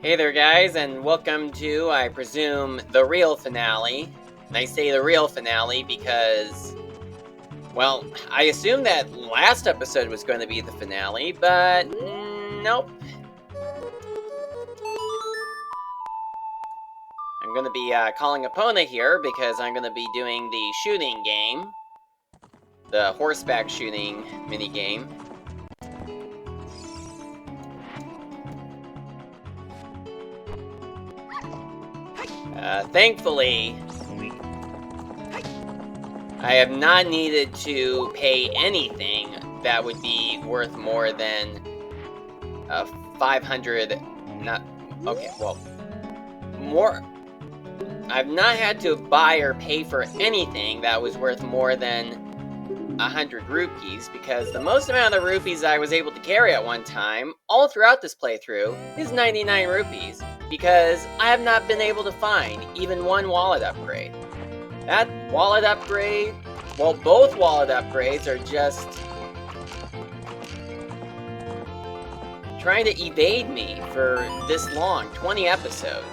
Hey there guys, and welcome to, I presume, the real finale. And I say the real finale because, well, I assumed that last episode was going to be the finale, but nope. I'm going to be calling Epona here because I'm going to be doing the shooting game. The horseback shooting minigame. Thankfully, I have not needed to pay anything that would be worth more than 500, more. I've not had to buy or pay for anything that was worth more than 100 rupees, because the most amount of rupees I was able to carry at one time, all throughout this playthrough, is 99 rupees, because I have not been able to find even one wallet upgrade. That wallet upgrade, well, both wallet upgrades are just trying to evade me for this long, 20 episodes.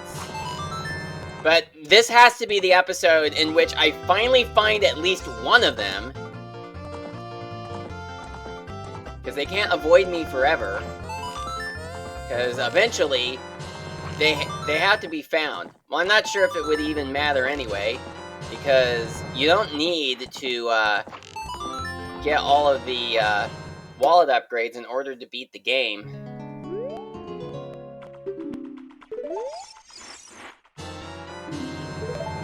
But this has to be the episode in which I finally find at least one of them, because they can't avoid me forever, because eventually they have to be found. Well, I'm not sure if it would even matter anyway, because you don't need to get all of the wallet upgrades in order to beat the game.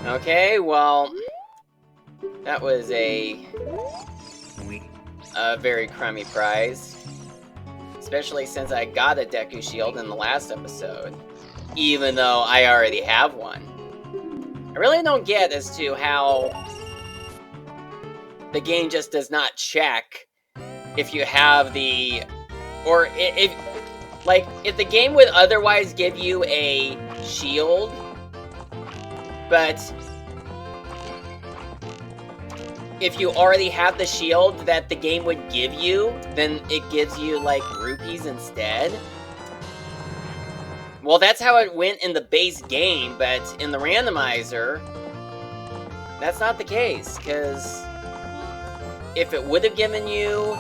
Okay, well, that was a very crummy prize, especially since I got a Deku Shield in the last episode, even though I already have one. I really don't get as to how the game just does not check if you have the, or if the game would otherwise give you a shield, but if you already have the shield that the game would give you, then it gives you, like, rupees instead. Well, that's how it went in the base game, but in the randomizer, that's not the case, because if it would have given you...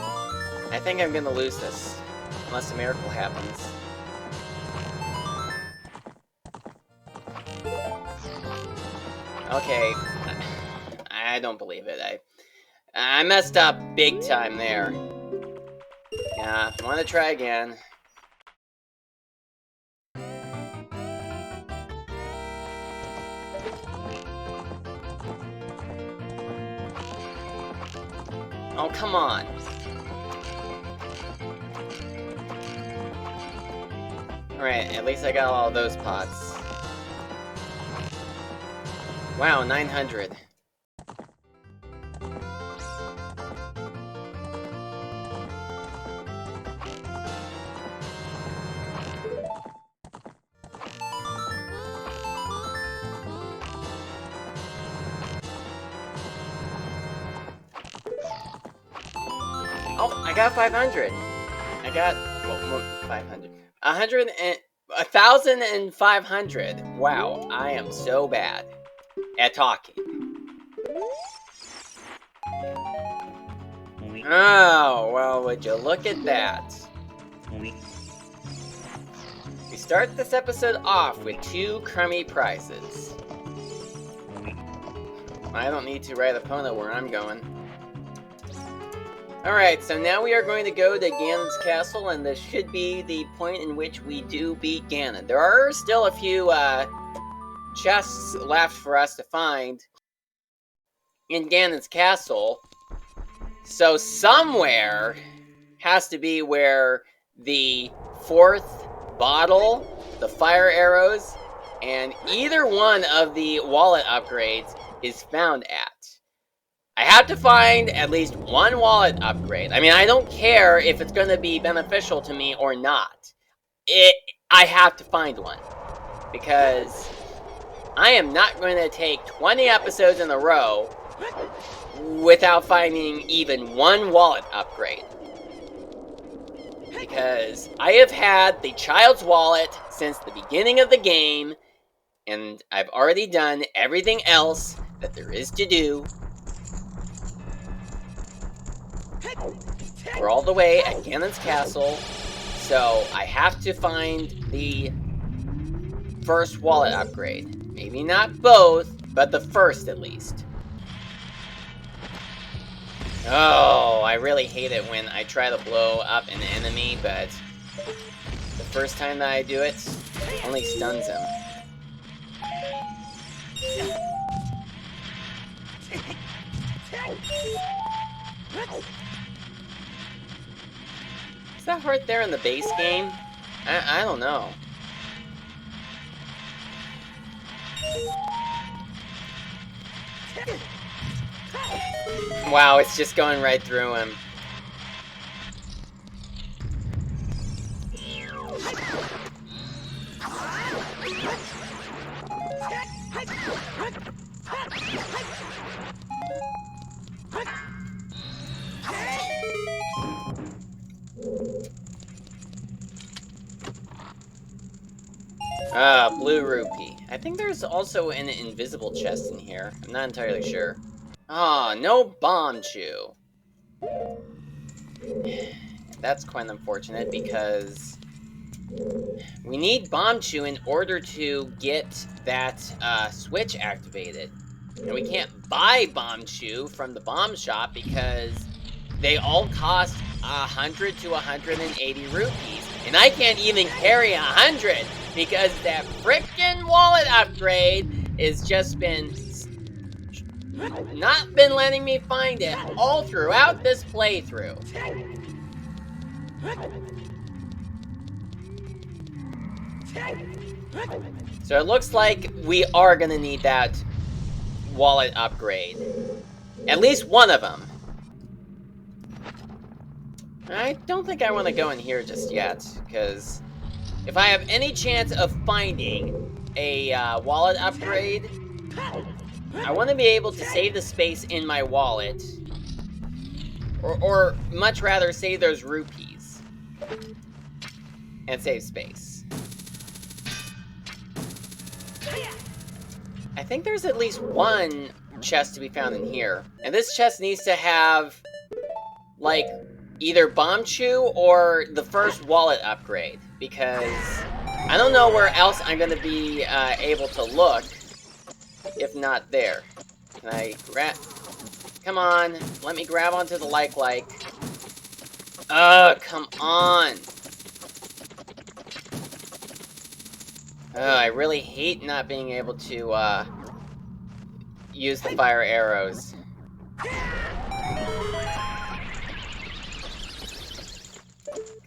I think I'm gonna lose this, unless a miracle happens. Okay, I don't believe it. I messed up big time there. Yeah, I want to try again. Oh, come on. Alright, at least I got all those pots. Wow, 900. Oh, I got 500. I got, well, 500. 1,500. Wow, I am so bad at talking. Oh, well, would you look at that. We start this episode off with 2 crummy prizes. I don't need to write Epona where I'm going. Alright, so now we are going to go to Ganon's castle, and this should be the point in which we do beat Ganon. There are still a few chests left for us to find in Ganon's castle, so somewhere has to be where the 4th bottle, the fire arrows, and either one of the wallet upgrades is found at. I have to find at least one wallet upgrade. I mean, I don't care if it's going to be beneficial to me or not. I have to find one, because I am not going to take 20 episodes in a row without finding even one wallet upgrade. because I have had the child's wallet since the beginning of the game, and I've already done everything else that there is to do. We're all the way at Ganon's castle, so I have to find the first wallet upgrade. Maybe not both, but the first at least. Oh, I really hate it when I try to blow up an enemy, but the first time that I do it, only stuns him. Is that heart there in the base game? I don't know. Wow, it's just going right through him. Blue rupee. I think there's also an invisible chest in here. I'm not entirely sure. Ah, no bomb chew. That's quite unfortunate because we need bomb chew in order to get that switch activated. And we can't buy bomb chew from the bomb shop because they all cost 100 to 180 rupees. And I can't even carry 100 because that frickin' wallet upgrade has just been not been letting me find it all throughout this playthrough. So it looks like we are gonna need that wallet upgrade. At least one of them. I don't think I want to go in here just yet, because if I have any chance of finding a wallet upgrade, I want to be able to save the space in my wallet, or much rather save those rupees and save space. I think there's at least one chest to be found in here, and this chest needs to have like either bomb chew or the first wallet upgrade, because I don't know where else I'm going to be able to look if not there. Can I grab? Come on, let me grab onto the like. Come on. I really hate not being able to use the fire arrows.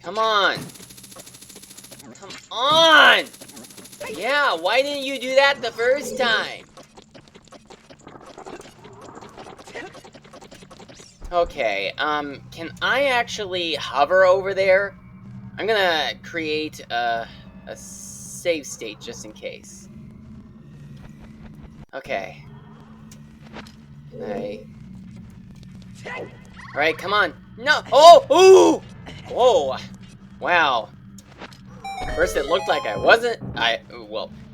Come on! Come on! Yeah, why didn't you do that the first time? Okay, can I actually hover over there? I'm gonna create a save state just in case. Okay. Alright, come on. No! Oh! Ooh! Whoa! Wow. First it looked like I wasn't.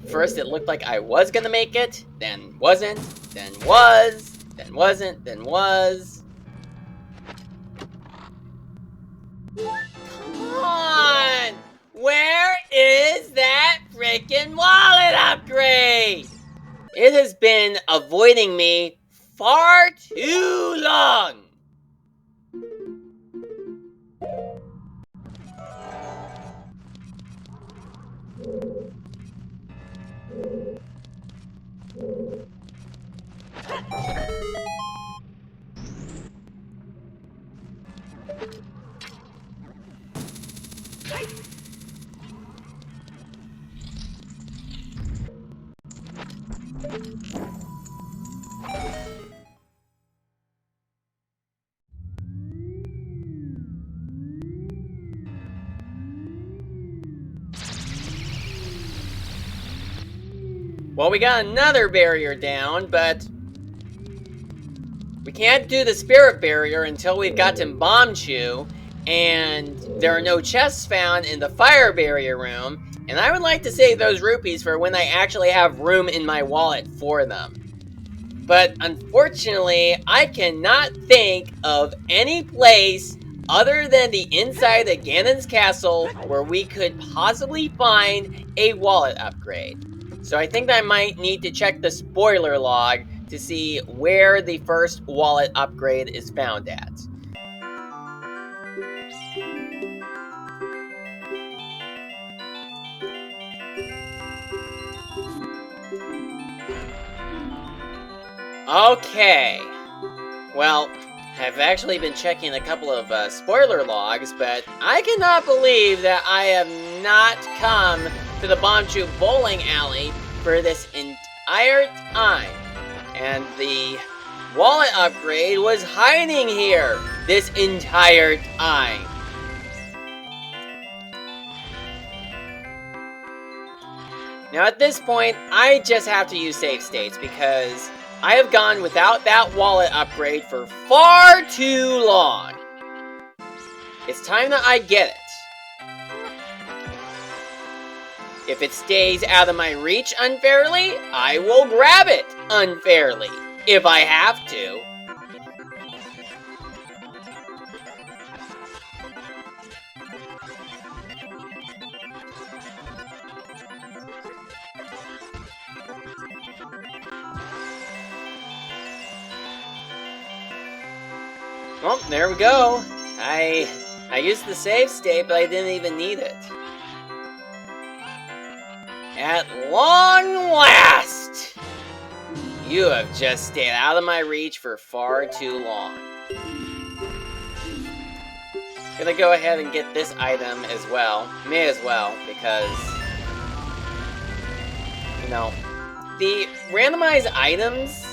First it looked like I was gonna make it, then wasn't, then was, then wasn't, then was. Come on! Where is that freaking wallet upgrade? It has been avoiding me far too long. Well, we got another barrier down, but we can't do the spirit barrier until we've gotten Bomb Chew, and there are no chests found in the fire barrier room, and I would like to save those rupees for when I actually have room in my wallet for them. But unfortunately, I cannot think of any place other than the inside of Ganon's castle where we could possibly find a wallet upgrade. So I think I might need to check the spoiler log to see where the first wallet upgrade is found at. Okay. Well, I've actually been checking a couple of spoiler logs, but I cannot believe that I have not come to the Bombchu bowling alley for this entire time. And the wallet upgrade was hiding here this entire time. Now at this point, I just have to use save states because I have gone without that wallet upgrade for far too long. It's time that I get it. If it stays out of my reach unfairly, I will grab it unfairly, if I have to. Well, there we go. I used the save state, but I didn't even need it. At long last! You have just stayed out of my reach for far too long. Gonna go ahead and get this item as well. May as well, because, you know, the randomized items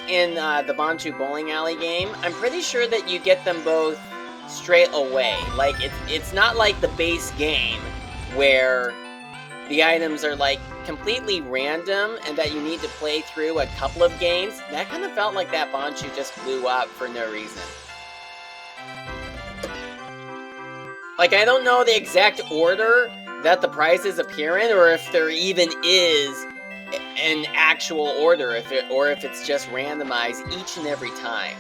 in the Bombchu Bowling Alley game, I'm pretty sure that you get them both straight away. Like, it's not like the base game where the items are like completely random and that you need to play through a couple of games. That kind of felt like that Bombchu just blew up for no reason. Like, I don't know the exact order that the prizes appear in, or if there even is an actual order, or if it's just randomized each and every time.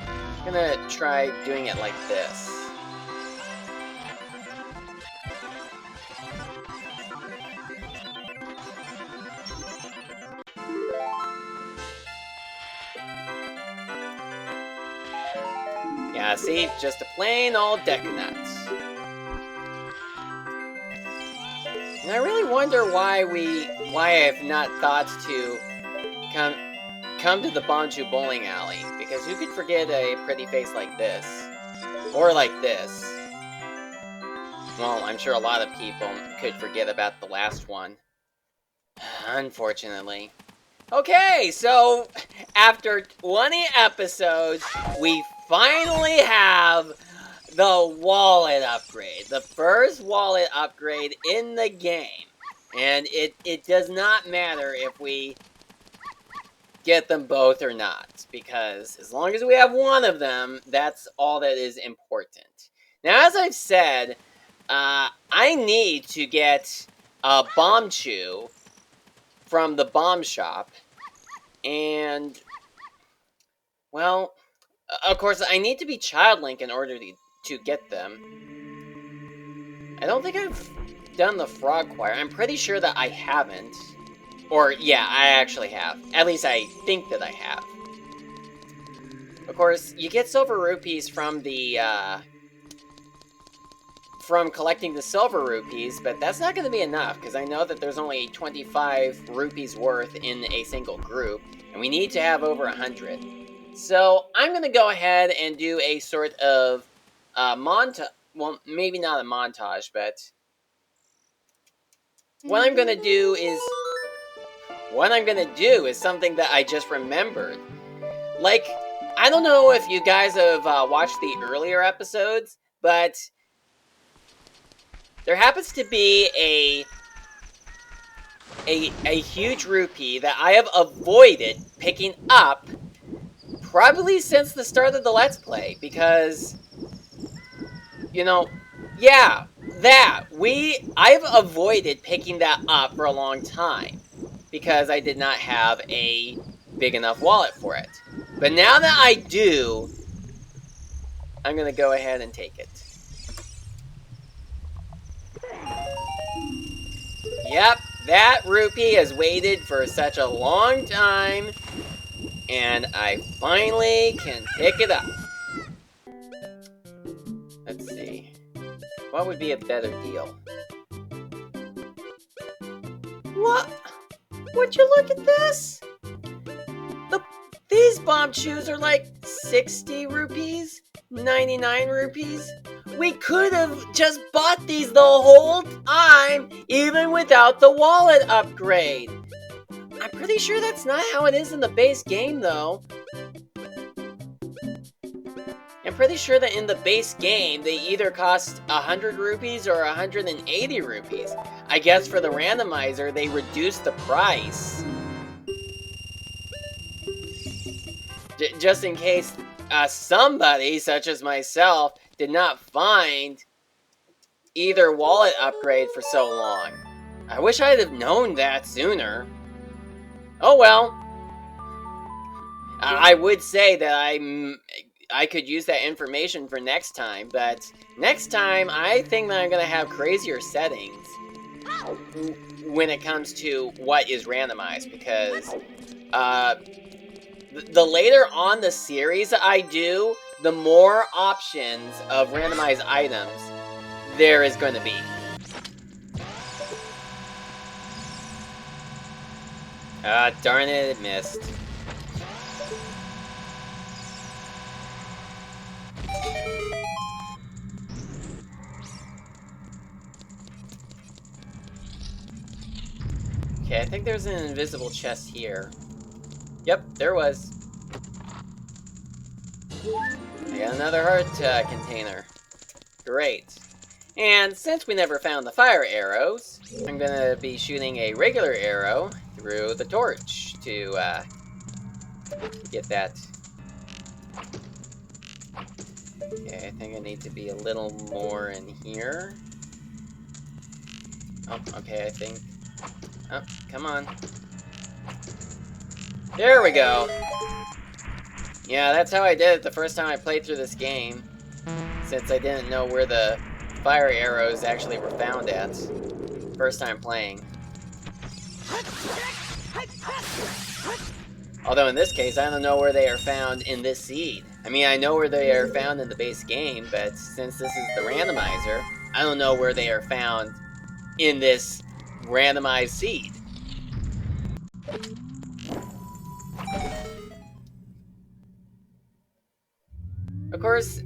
I'm gonna try doing it like this. Yeah, see? Just a plain old deck of nuts. And I really wonder why I have not thought to come to the Bombchu Bowling Alley, because who could forget a pretty face like this? Or like this. Well, I'm sure a lot of people could forget about the last one. Unfortunately. Okay, so after 20 episodes, we finally have the wallet upgrade. The first wallet upgrade in the game. And it does not matter if we get them both or not, because as long as we have one of them, that's all that is important. Now, as I've said, I need to get a Bombchu from the bomb shop, and, well, of course, I need to be Child Link in order to get them. I don't think I've done the Frog Choir. I'm pretty sure that I haven't. Or, yeah, I actually have. At least I think that I have. Of course, you get silver rupees from the, from collecting the silver rupees, but that's not going to be enough, because I know that there's only 25 rupees worth in a single group, and we need to have over 100. So, I'm going to go ahead and do a sort of montage. Well, maybe not a montage, but what I'm going to do is something that I just remembered. Like, I don't know if you guys have watched the earlier episodes, but there happens to be a huge rupee that I have avoided picking up probably since the start of the Let's Play, because You know, yeah, that. I've avoided picking that up for a long time because I did not have a big enough wallet for it. But now that I do, I'm gonna go ahead and take it. Yep, that rupee has waited for such a long time, and I finally can pick it up. Let's see. What would be a better deal? What? Would you look at this? These bomb shoes are like 60 rupees, 99 rupees. We could have just bought these the whole time, even without the wallet upgrade. I'm pretty sure that's not how it is in the base game, though. I'm pretty sure that in the base game, they either cost 100 rupees or 180 rupees. I guess for the randomizer, they reduced the price. Just in case somebody, such as myself, did not find either wallet upgrade for so long. I wish I'd have known that sooner. Oh well. I would say that I could use that information for next time, but next time I think that I'm going to have crazier settings when it comes to what is randomized, because the later on the series I do, the more options of randomized items there is going to be. Darn it, it missed. Okay, I think there's an invisible chest here. Yep, there was. I got another heart container. Great. And since we never found the fire arrows, I'm gonna be shooting a regular arrow through the torch to get that. Okay, I think I need to be a little more in here. Oh, okay, I think. Oh, come on. There we go. Yeah, that's how I did it the first time I played through this game, since I didn't know where the fire arrows actually were found at. First time playing. Although in this case, I don't know where they are found in this seed. I mean, I know where they are found in the base game, but since this is the randomizer, I don't know where they are found in this randomized seed. Of course,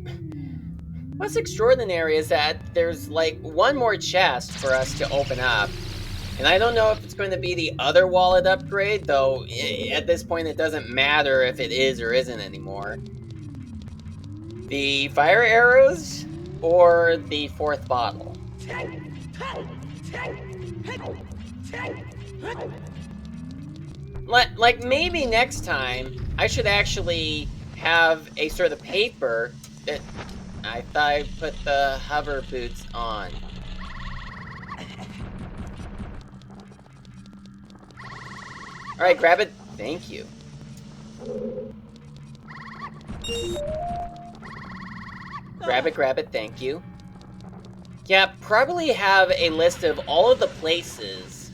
what's extraordinary is that there's like one more chest for us to open up. And I don't know if it's going to be the other wallet upgrade, though at this point it doesn't matter if it is or isn't anymore. The fire arrows or the fourth bottle? Like maybe next time I should actually have a sort of paper that I thought I put the hover boots on. Alright, grab it. Thank you. Grab it, thank you. Yeah, probably have a list of all of the places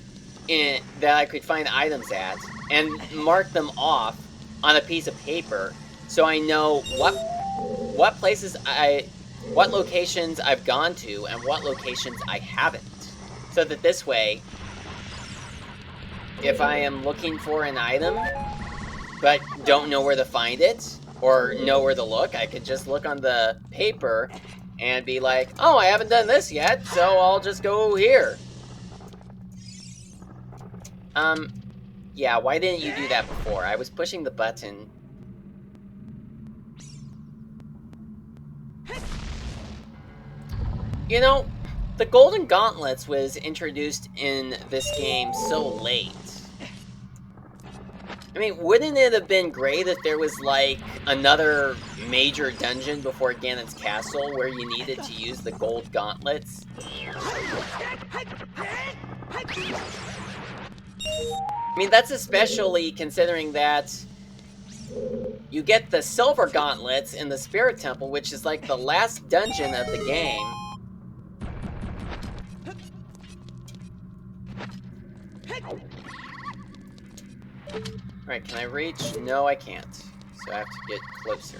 that I could find items at, and mark them off on a piece of paper, so I know what locations I've gone to, and what locations I haven't. So that this way, if I am looking for an item, but don't know where to find it, or know where to look, I could just look on the paper and be like, oh, I haven't done this yet, so I'll just go here. Yeah, why didn't you do that before? I was pushing the button. You know, the Golden Gauntlets was introduced in this game so late. I mean, wouldn't it have been great if there was, like, another major dungeon before Ganon's castle where you needed to use the gold gauntlets? I mean, that's especially considering that you get the silver gauntlets in the Spirit Temple, which is like the last dungeon of the game. Alright, can I reach? No, I can't. So I have to get closer.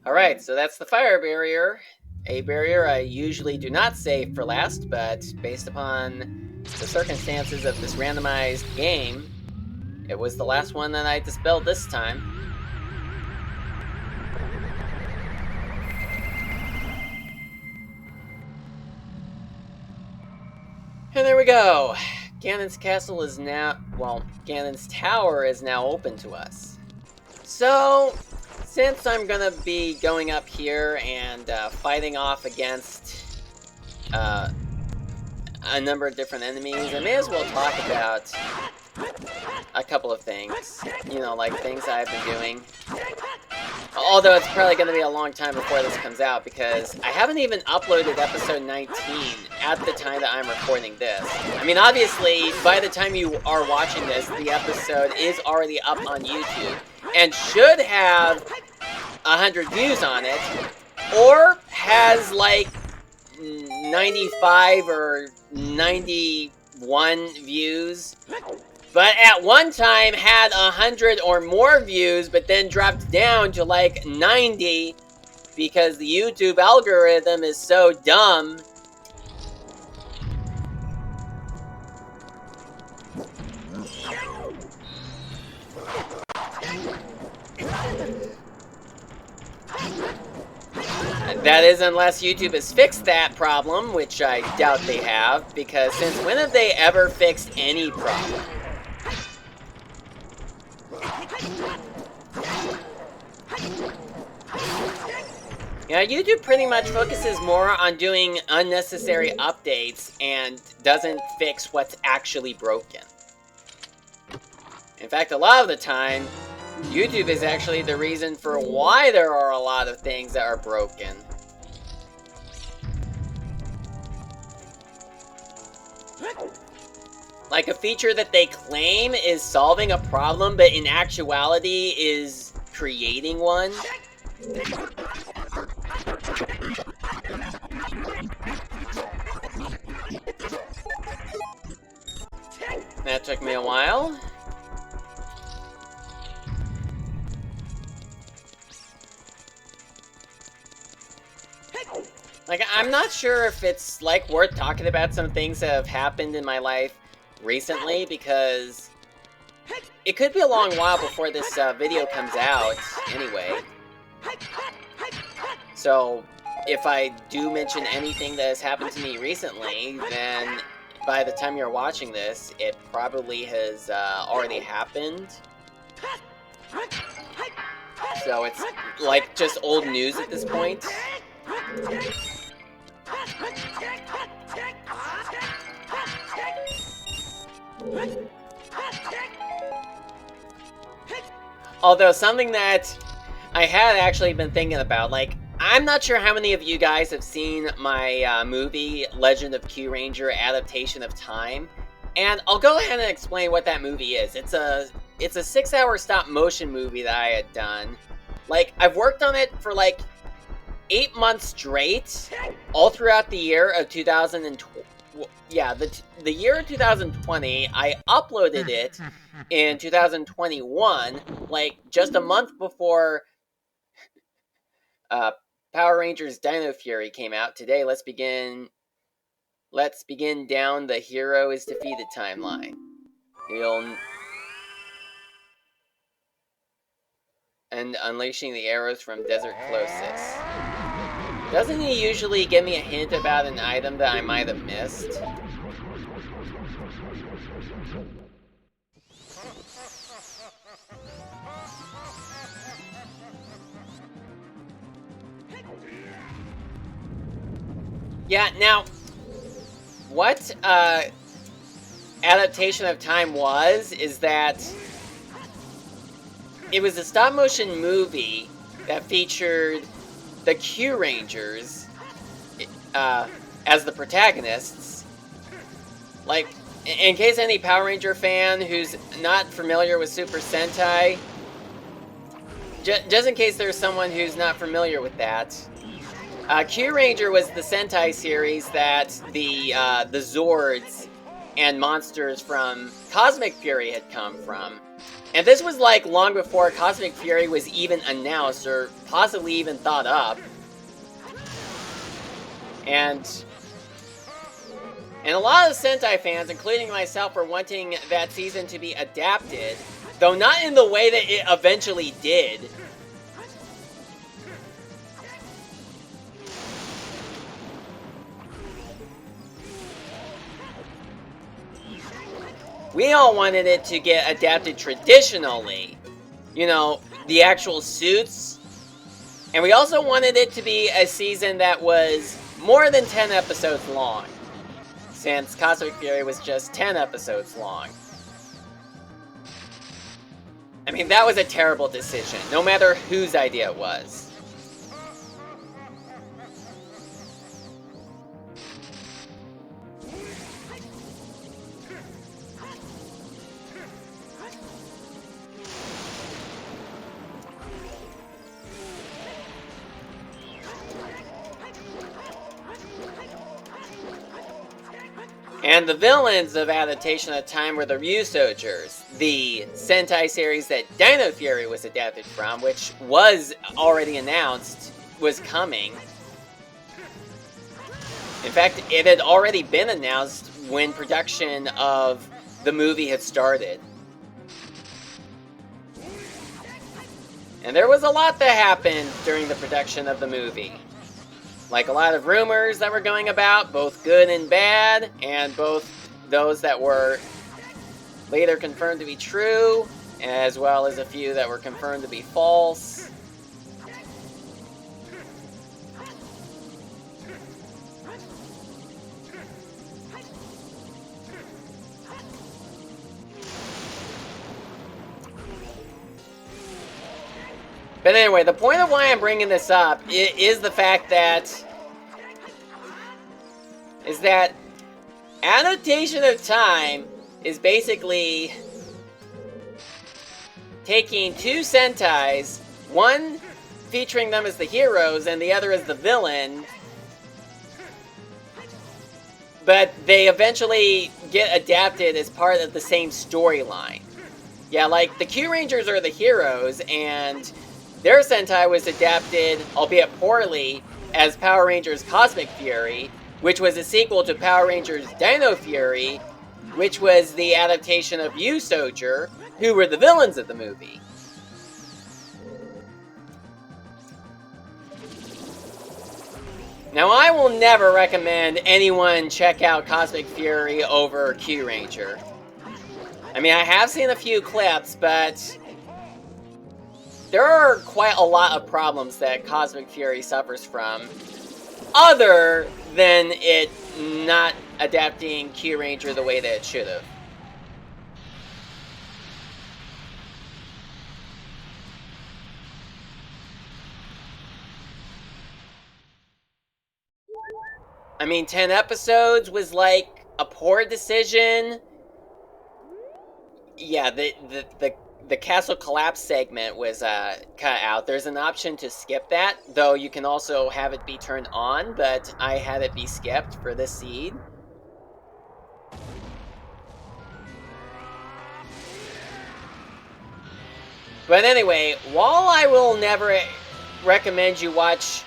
Alright, so that's the fire barrier. A barrier I usually do not save for last, but based upon the circumstances of this randomized game, it was the last one that I dispelled this time. And there we go. Ganon's castle is now, well, Ganon's tower is now open to us. So, since I'm gonna be going up here and fighting off against a number of different enemies, I may as well talk about a couple of things. You know, like things I've been doing. Although it's probably going to be a long time before this comes out, because I haven't even uploaded episode 19 at the time that I'm recording this. I mean, obviously, by the time you are watching this, the episode is already up on YouTube, and should have 100 views on it, or has like 95 or 91 views. But at one time had 100 or more views, but then dropped down to like 90 because the YouTube algorithm is so dumb. That is, unless YouTube has fixed that problem, which I doubt they have, because since when have they ever fixed any problem? Yeah, YouTube pretty much focuses more on doing unnecessary updates and doesn't fix what's actually broken. In fact, a lot of the time, YouTube is actually the reason for why there are a lot of things that are broken. Like a feature that they claim is solving a problem, but in actuality is creating one. That took me a while. Like, I'm not sure if it's, like, worth talking about some things that have happened in my life recently, because it could be a long while before this video comes out anyway. So, if I do mention anything that has happened to me recently, then by the time you're watching this, it probably has already happened. So it's like just old news at this point. Although something that I had actually been thinking about, like, I'm not sure how many of you guys have seen my movie, Legend of Kyuranger Adaptation of Time, and I'll go ahead and explain what that movie is. It's a 6-hour stop-motion movie that I had done. Like, I've worked on it for, like, 8 months straight, all throughout the year of 2020. Yeah, the year 2020, I uploaded it in 2021, like, just a month before Power Rangers Dino Fury came out. Today, let's begin down the hero is defeated timeline. And unleashing the arrows from Desert Colossus. Doesn't he usually give me a hint about an item that I might have missed? Yeah, now, what Adaptation of Time is that it was a stop-motion movie that featured the Q Rangers as the protagonists. Like, in case any Power Ranger fan who's not familiar with Super Sentai, just in case there's someone who's not familiar with that, Q Ranger was the Sentai series that the Zords and monsters from Cosmic Fury had come from. And this was like long before Cosmic Fury was even announced or possibly even thought up. And a lot of Sentai fans, including myself, were wanting that season to be adapted, though not in the way that it eventually did. We all wanted it to get adapted traditionally. You know, the actual suits. And we also wanted it to be a season that was more than 10 episodes long, since Cosmic Fury was just 10 episodes long. I mean, that was a terrible decision, no matter whose idea it was. And the villains of Adaptation of Time were the Ryusogers, the Sentai series that Dino Fury was adapted from, which was already announced was coming. In fact, it had already been announced when production of the movie had started. And there was a lot that happened during the production of the movie. Like a lot of rumors that were going about, both good and bad, and both those that were later confirmed to be true, as well as a few that were confirmed to be false. But anyway, the point of why I'm bringing this up is the fact that Adaptation of Time is basically taking two Sentais, one featuring them as the heroes and the other as the villain, but they eventually get adapted as part of the same storyline. Yeah, like the Q Rangers are the heroes, and their Sentai was adapted, albeit poorly, as Power Rangers Cosmic Fury, which was a sequel to Power Rangers Dino Fury, which was the adaptation of Ryusoger, who were the villains of the movie. Now, I will never recommend anyone check out Cosmic Fury over Q Ranger. I mean, I have seen a few clips, but there are quite a lot of problems that Cosmic Fury suffers from, other than it not adapting Q Ranger the way that it should have. I mean, 10 episodes was like a poor decision. Yeah, the castle collapse segment was cut out. There's an option to skip that, though you can also have it be turned on, but I had it be skipped for this seed. But anyway, while I will never recommend you watch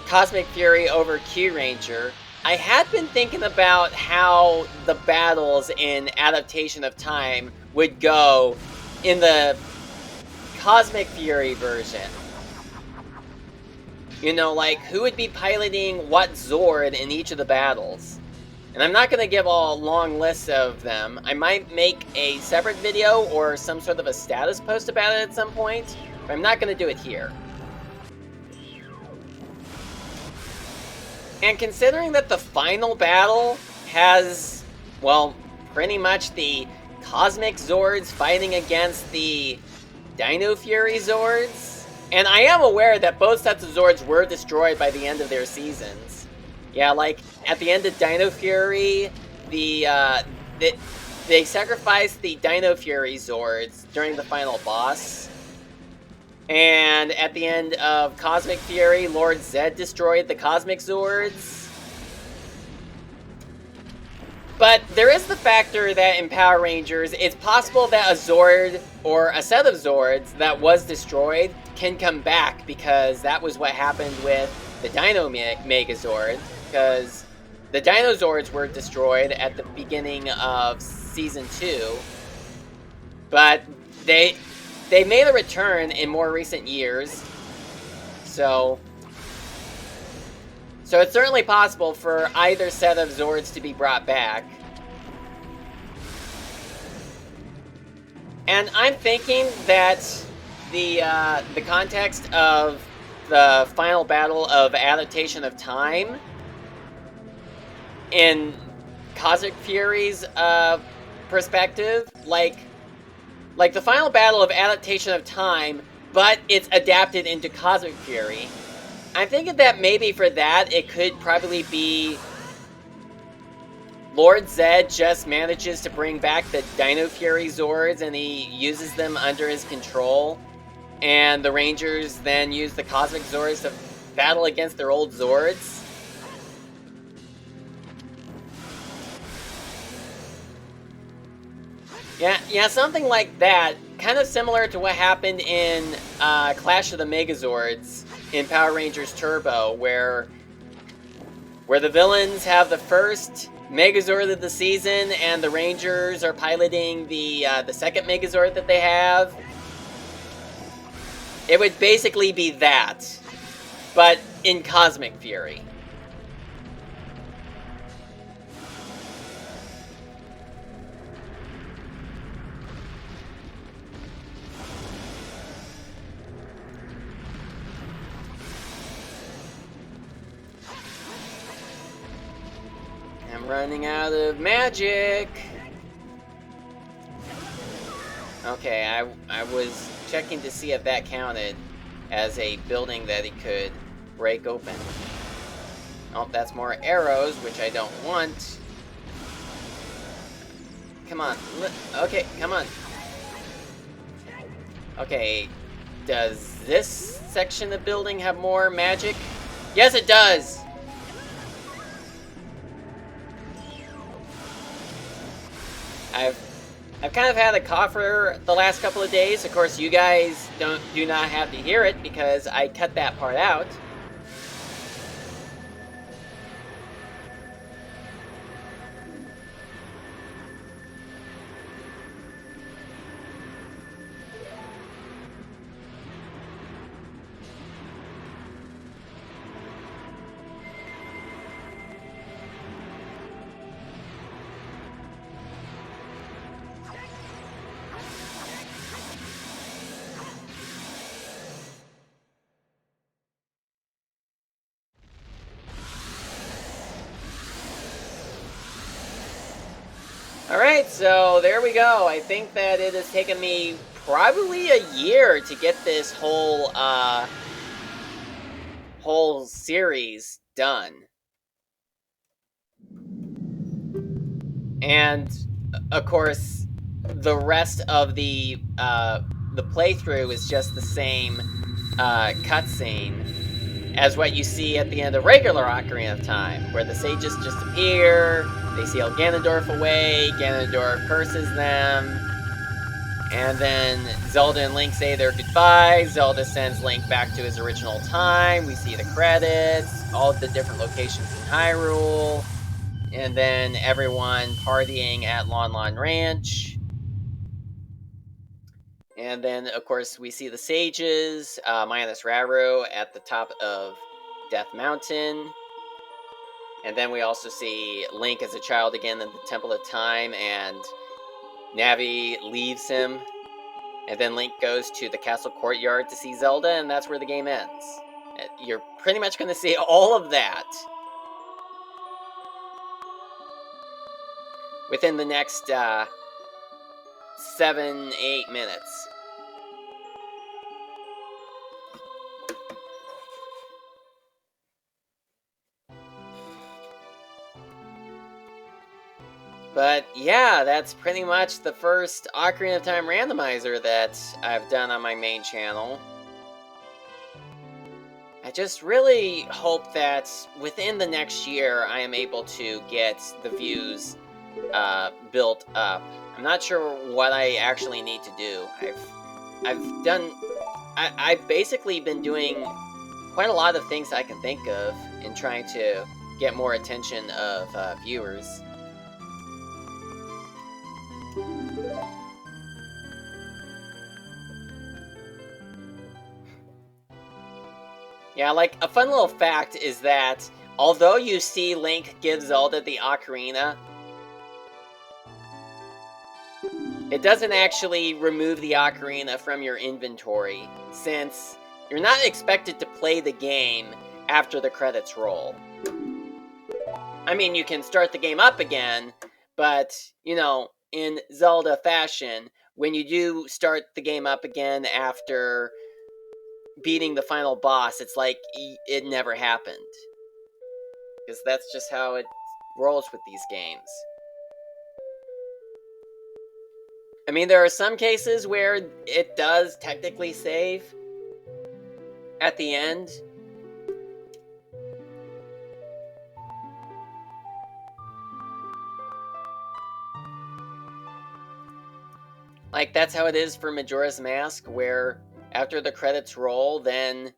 Cosmic Fury over Q Ranger, I had been thinking about how the battles in Adaptation of Time would go in the Cosmic Fury version. You know, like, who would be piloting what Zord in each of the battles? And I'm not going to give a long list of them. I might make a separate video or some sort of a status post about it at some point, but I'm not going to do it here. And considering that the final battle has, well, pretty much the Cosmic Zords fighting against the Dino Fury Zords, and I am aware that both sets of Zords were destroyed by the end of their seasons. Yeah, like, at the end of Dino Fury, they sacrificed the Dino Fury Zords during the final boss. And at the end of Cosmic Fury, Lord Zed destroyed the Cosmic Zords. But there is the factor that in Power Rangers, it's possible that a Zord or a set of Zords that was destroyed can come back, because that was what happened with the Dino Megazord, because the Dino Zords were destroyed at the beginning of Season 2, but they made a return in more recent years, so it's certainly possible for either set of Zords to be brought back. And I'm thinking that the context of the final battle of Adaptation of Time in Cosmic Fury's perspective, like the final battle of Adaptation of Time, but it's adapted into Cosmic Fury. I'm thinking that maybe for that, it could probably be Lord Zed just manages to bring back the Dino Fury Zords, and he uses them under his control, and the Rangers then use the Cosmic Zords to battle against their old Zords. Yeah, something like that. Kind of similar to what happened in Clash of the Megazords in Power Rangers Turbo, where the villains have the first Megazord of the season, and the Rangers are piloting the second Megazord that they have. It would basically be that, but in Cosmic Fury. I'm running out of magic. Okay, I was checking to see if that counted as a building that he could break open. Oh, that's more arrows, which I don't want. Come on. Okay, come on. Okay, does this section of the building have more magic? Yes, it does! I've kind of had a cough for the last couple of days. Of course, you guys do not have to hear it because I cut that part out. Alright, so there we go. I think that it has taken me probably a year to get this whole series done. And of course, the rest of the playthrough is just the same cutscene as what you see at the end of regular Ocarina of Time, where the sages just appear, they seal Ganondorf away, Ganondorf curses them, and then Zelda and Link say their goodbyes, Zelda sends Link back to his original time, we see the credits, all of the different locations in Hyrule, and then everyone partying at Lon Lon Ranch. And then, of course, we see the sages, minus Raru, at the top of Death Mountain. And then we also see Link as a child again in the Temple of Time, and Navi leaves him. And then Link goes to the castle courtyard to see Zelda, and that's where the game ends. You're pretty much going to see all of that within the next 7-8 minutes. But yeah, that's pretty much the first Ocarina of Time randomizer that I've done on my main channel. I just really hope that within the next year I am able to get the views built up. I'm not sure what I actually need to do. I've basically been doing quite a lot of things I can think of in trying to get more attention of viewers. Yeah, like, a fun little fact is that although you see Link give Zelda the Ocarina, it doesn't actually remove the Ocarina from your inventory, since you're not expected to play the game after the credits roll. I mean, you can start the game up again, but, you know, in Zelda fashion, when you do start the game up again after beating the final boss, it's like it never happened. Because that's just how it rolls with these games. I mean, there are some cases where it does technically save at the end. Like, that's how it is for Majora's Mask, where after the credits roll, then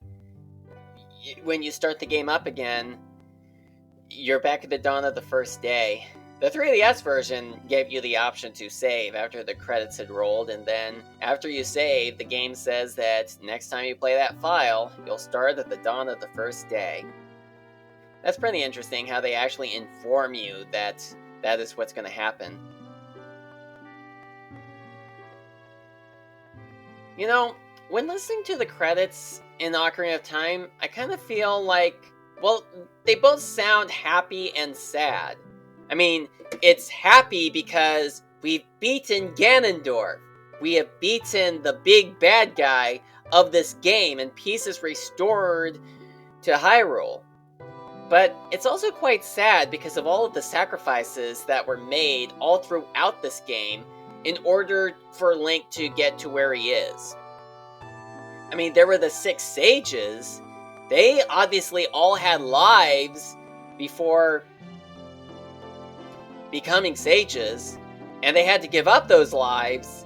when you start the game up again, you're back at the dawn of the first day. The 3DS version gave you the option to save after the credits had rolled, and then after you save, the game says that next time you play that file, you'll start at the dawn of the first day. That's pretty interesting how they actually inform you that that is what's going to happen. You know, when listening to the credits in Ocarina of Time, I kind of feel like, well, they both sound happy and sad. I mean, it's happy because we've beaten Ganondorf. We have beaten the big bad guy of this game, and peace is restored to Hyrule. But it's also quite sad because of all of the sacrifices that were made all throughout this game in order for Link to get to where he is. I mean, there were the 6 sages. They obviously all had lives before becoming sages, and they had to give up those lives,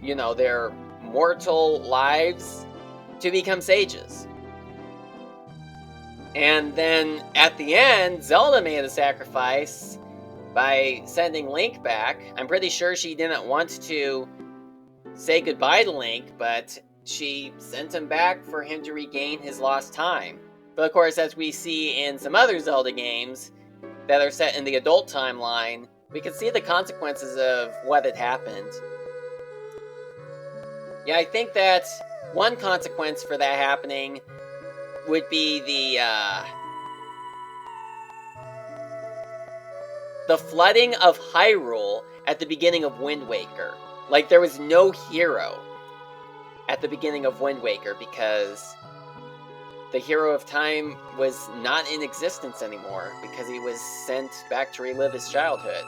you know, their mortal lives, to become sages. And then, at the end, Zelda made a sacrifice by sending Link back. I'm pretty sure she didn't want to say goodbye to Link, but she sent him back for him to regain his lost time. But of course, as we see in some other Zelda games that are set in the adult timeline, we can see the consequences of what had happened. Yeah, I think that one consequence for that happening would be the flooding of Hyrule at the beginning of Wind Waker. Like, there was no hero at the beginning of Wind Waker because the hero of time was not in existence anymore because he was sent back to relive his childhood.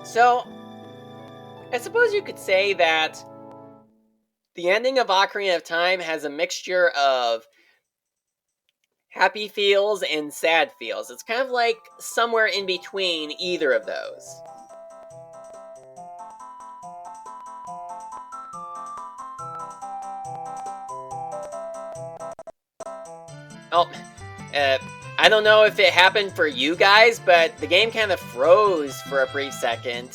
So, I suppose you could say that the ending of Ocarina of Time has a mixture of happy feels and sad feels. It's kind of like somewhere in between either of those. Oh, I don't know if it happened for you guys, but the game kind of froze for a brief second.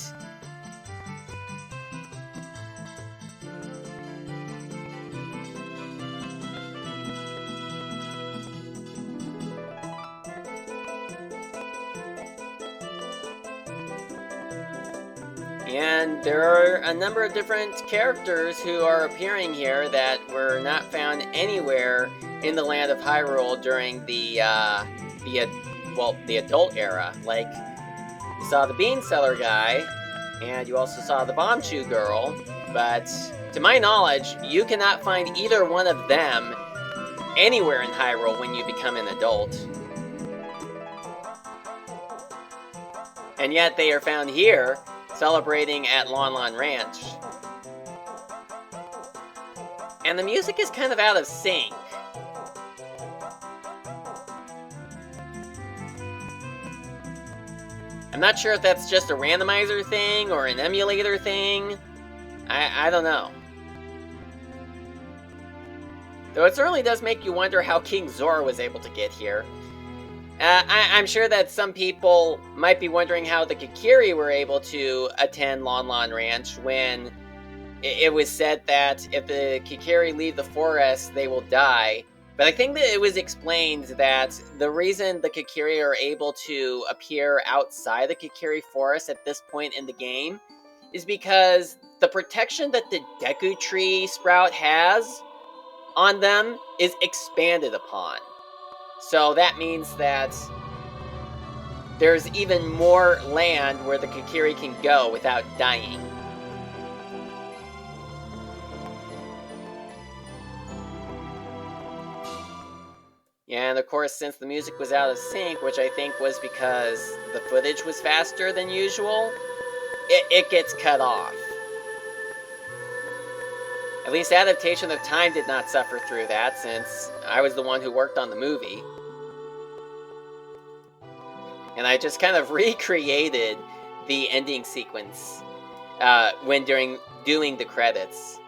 And there are a number of different characters who are appearing here that were not found anywhere in the land of Hyrule during the adult era. Like, you saw the bean seller guy, and you also saw the bomb chew girl, but to my knowledge, you cannot find either one of them anywhere in Hyrule when you become an adult. And yet they are found here, celebrating at Lon Lon Ranch. And the music is kind of out of sync. I'm not sure if that's just a randomizer thing or an emulator thing. I don't know. Though it certainly does make you wonder how King Zora was able to get here. I'm sure that some people might be wondering how the Kikiri were able to attend Lon Lon Ranch when it was said that if the Kikiri leave the forest, they will die. But I think that it was explained that the reason the Kikiri are able to appear outside the Kikiri forest at this point in the game is because the protection that the Deku Tree sprout has on them is expanded upon. So that means that there's even more land where the Kikiri can go without dying. And of course, since the music was out of sync, which I think was because the footage was faster than usual, it gets cut off. At least Adaptation of Time did not suffer through that, since I was the one who worked on the movie. And I just kind of recreated the ending sequence when doing the credits.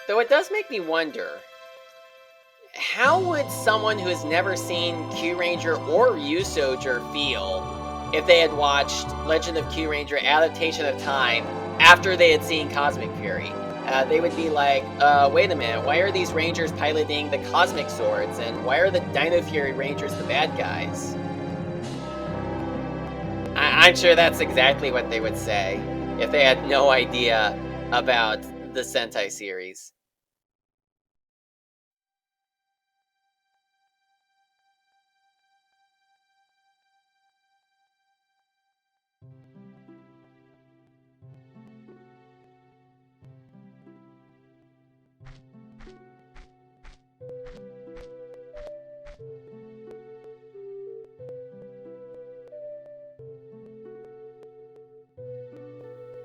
Though it does make me wonder, how would someone who has never seen Kyuranger or Ryusoulger feel if they had watched Legend of Kyuranger Adaptation of Time after they had seen Cosmic Fury? They would be like, wait a minute, why are these Rangers piloting the Cosmic Swords, and why are the Dino Fury Rangers the bad guys? I'm sure that's exactly what they would say if they had no idea about the Sentai series.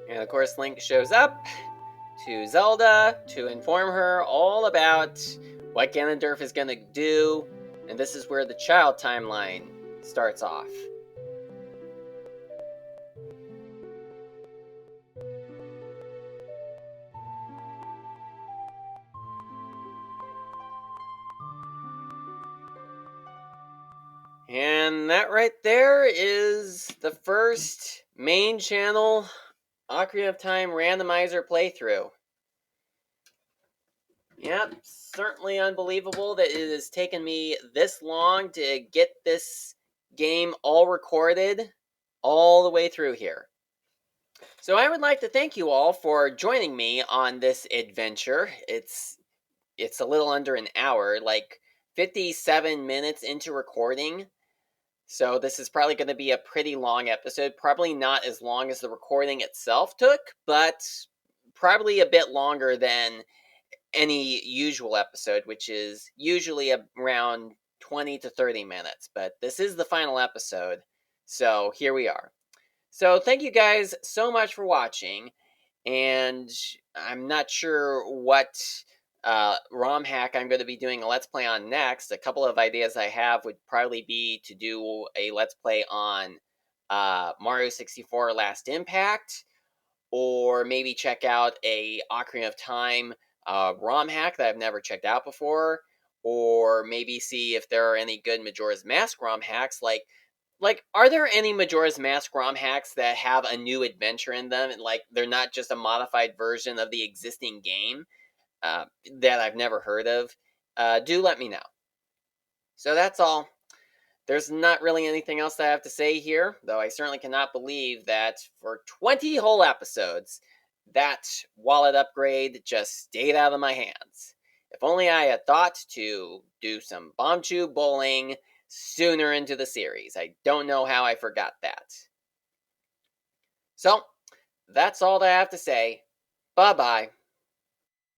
And of course, Link shows up to Zelda to inform her all about what Ganondorf is going to do, and this is where the child timeline starts off. And that right there is the first main channel Ocarina of Time randomizer playthrough. Yep, certainly unbelievable that it has taken me this long to get this game all recorded all the way through here. So I would like to thank you all for joining me on this adventure. It's a little under an hour, like 57 minutes into recording. So this is probably going to be a pretty long episode. Probably not as long as the recording itself took, but probably a bit longer than any usual episode, which is usually around 20 to 30 minutes. But this is the final episode, so here we are. So thank you guys so much for watching, and I'm not sure what ROM hack I'm going to be doing a Let's Play on next. A couple of ideas I have would probably be to do a Let's Play on Mario 64 Last Impact, or maybe check out a Ocarina of Time ROM hack that I've never checked out before, or maybe see if there are any good Majora's Mask ROM hacks. Like, are there any Majora's Mask ROM hacks that have a new adventure in them, and like they're not just a modified version of the existing game? that I've never heard of, do let me know. So that's all. There's not really anything else I have to say here, though I certainly cannot believe that for 20 whole episodes, that wallet upgrade just stayed out of my hands. If only I had thought to do some Bombchu bowling sooner into the series. I don't know how I forgot that. So, that's all that I have to say. Bye-bye.